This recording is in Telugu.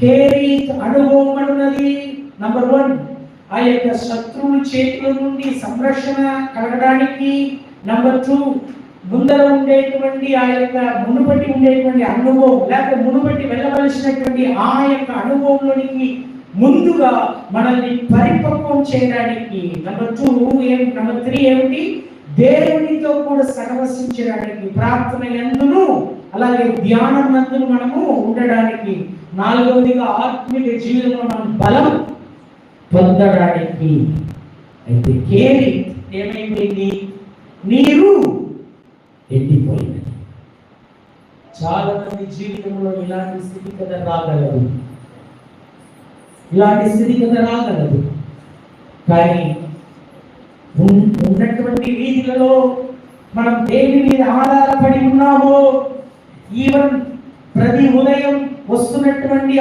కేరీత్ అనుభవం అన్నది నంబర్ 1 ఆ యొక్క శత్రువుల చేతుల నుండి సంరక్షణ కలగడానికి. నంబర్ 2 ముందర ఉండేటువంటి ఆ యొక్క మునుపటి ఉండేటువంటి అనుభవం, లేకపోతే మునుపటి వెళ్ళవలసినటువంటి ఆ యొక్క అనుభవంలోనికి ముందుగా మనల్ని పరిపక్వం చేయడానికి. నంబర్ 3 ఏమిటి? దేవునితో కూడా సహవసించడానికి, ప్రార్థన యందును అలాగే ధ్యానం నందును మనము ఉండడానికి. 4వదిగా ఆత్మిక జీవితంలో మనం బలం పొందడానికి. అయితే కేరీత్ ఏమైపోయింది? నీరు ఎండిపోయింది. చాలా మంది జీవితంలో ఇలాంటి స్థితిగత రాగలదు, కానీ ఉన్నటువంటి వీధులలో మనం దేని మీద ఆధారపడి ఉన్నామో, ఈవెన్ ప్రతి ఉదయం వస్తున్నటువంటి